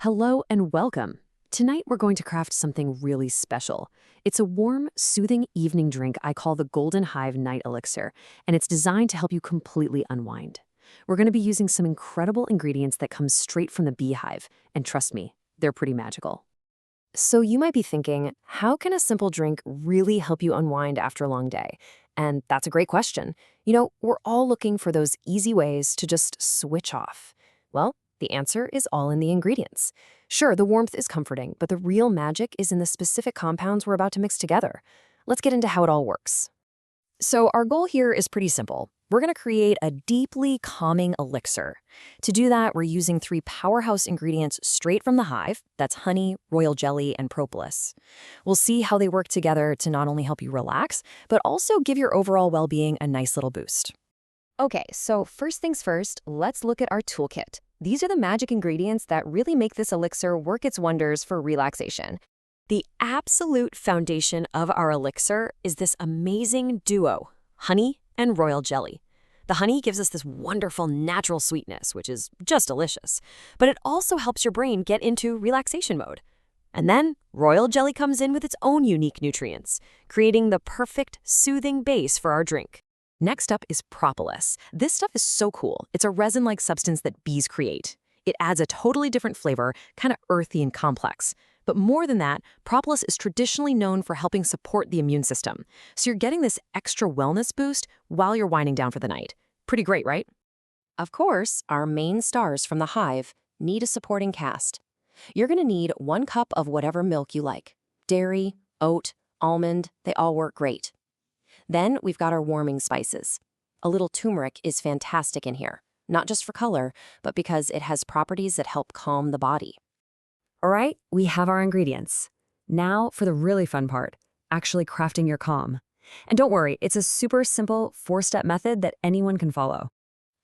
Hello and welcome. Tonight we're going to craft something really special. It's a warm, soothing evening drink I call the Golden Hive Night Elixir, and it's designed to help you completely unwind. We're going to be using some incredible ingredients that come straight from the beehive, and trust me, they're pretty magical. So you might be thinking, how can a simple drink really help you unwind after a long day? And that's a great question. We're all looking for those easy ways to just switch off. Well, the answer is all in the ingredients. Sure, the warmth is comforting, but the real magic is in the specific compounds we're about to mix together. Let's get into how it all works. So our goal here is pretty simple. We're going to create a deeply calming elixir. To do that, we're using 3 powerhouse ingredients straight from the hive. That's honey, royal jelly, and propolis. We'll see how they work together to not only help you relax, but also give your overall well-being a nice little boost. Okay, so first things first, let's look at our toolkit. These are the magic ingredients that really make this elixir work its wonders for relaxation. The absolute foundation of our elixir is this amazing duo, honey and royal jelly. The honey gives us this wonderful natural sweetness, which is just delicious, but it also helps your brain get into relaxation mode. And then royal jelly comes in with its own unique nutrients, creating the perfect soothing base for our drink. Next up is propolis. This stuff is so cool. It's a resin-like substance that bees create. It adds a totally different flavor, kind of earthy and complex. But more than that, propolis is traditionally known for helping support the immune system. So you're getting this extra wellness boost while you're winding down for the night. Pretty great, right? Of course, our main stars from the hive need a supporting cast. You're going to need 1 cup of whatever milk you like. Dairy, oat, almond, they all work great. Then we've got our warming spices. A little turmeric is fantastic in here, not just for color, but because it has properties that help calm the body. All right, we have our ingredients. Now for the really fun part, actually crafting your calm. And don't worry, it's a super simple 4-step method that anyone can follow.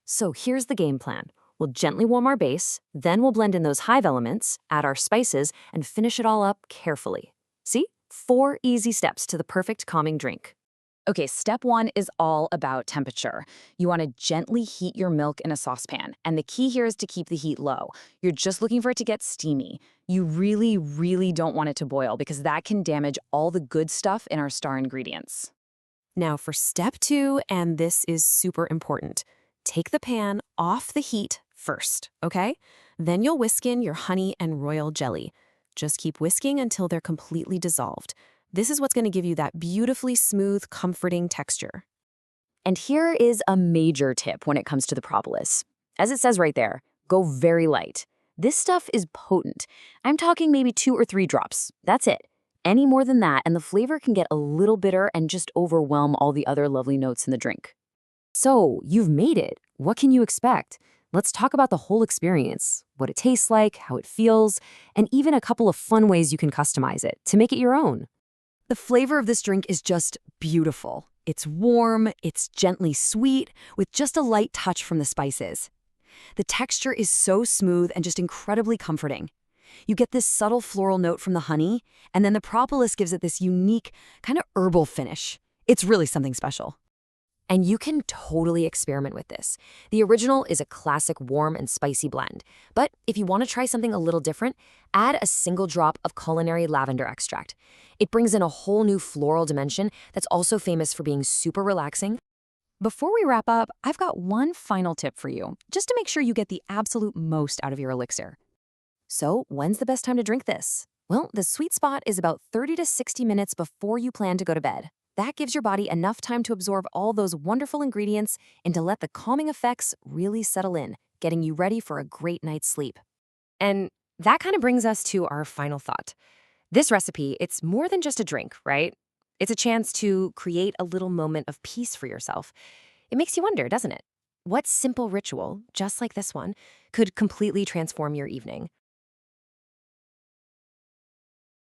So here's the game plan. We'll gently warm our base, then we'll blend in those hive elements, add our spices, and finish it all up carefully. See? 4 easy steps to the perfect calming drink. Okay, step 1 is all about temperature. You want to gently heat your milk in a saucepan, and the key here is to keep the heat low. You're just looking for it to get steamy. You really don't want it to boil because that can damage all the good stuff in our star ingredients. Now for step 2, and this is super important. Take the pan off the heat first, okay? Then you'll whisk in your honey and royal jelly. Just keep whisking until they're completely dissolved. This is what's going to give you that beautifully smooth, comforting texture. And here is a major tip when it comes to the propolis. As it says right there, go very light. This stuff is potent. I'm talking maybe 2 or 3 drops. That's it. Any more than that, and the flavor can get a little bitter and just overwhelm all the other lovely notes in the drink. So, you've made it. What can you expect? Let's talk about the whole experience, what it tastes like, how it feels, and even a couple of fun ways you can customize it to make it your own. The flavor of this drink is just beautiful. It's warm, it's gently sweet, with just a light touch from the spices. The texture is so smooth and just incredibly comforting. You get this subtle floral note from the honey, and then the propolis gives it this unique, kind of herbal finish. It's really something special. And you can totally experiment with this. The original is a classic warm and spicy blend. But if you want to try something a little different, add a single drop of culinary lavender extract. It brings in a whole new floral dimension that's also famous for being super relaxing. Before we wrap up, I've got one final tip for you, just to make sure you get the absolute most out of your elixir. So, when's the best time to drink this? Well, the sweet spot is about 30 to 60 minutes before you plan to go to bed. That gives your body enough time to absorb all those wonderful ingredients and to let the calming effects really settle in, getting you ready for a great night's sleep. And that kind of brings us to our final thought. This recipe, it's more than just a drink, right? It's a chance to create a little moment of peace for yourself. It makes you wonder, doesn't it? What simple ritual, just like this one, could completely transform your evening?